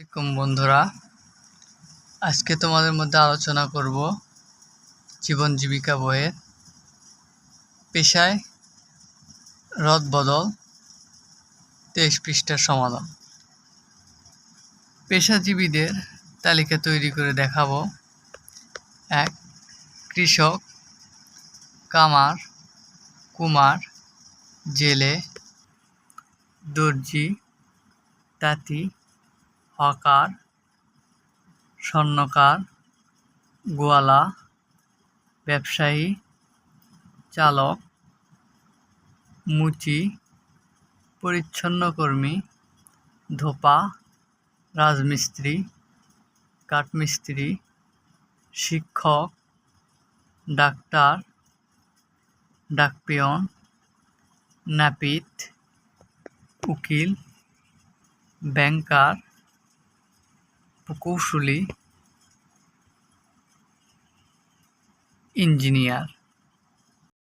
বন্ধুরা, আজকে তোমাদের মধ্যে আলোচনা করব জীবন জীবিকা বইয়ের পেশায় রদবদল 23 পৃষ্ঠার সমাধান। পেশাজীবীদের তালিকা তৈরি করে দেখাবো। 1. কৃষক, কামার, কুমার, জেলে, দর্জি, তাঁতি, হকার, স্বর্ণকার, গোয়ালা, ব্যবসায়ী, চালক, মুচি, পরিচ্ছন্নকর্মী, ধোপা, রাজমিস্ত্রি, কাঠমিস্ত্রি, শিক্ষক, ডাক্তার, ডাকপিয়ন, নাপিত, উকিল, ব্যাংকার, প্রকৌশলী, ইঞ্জিনিয়ার।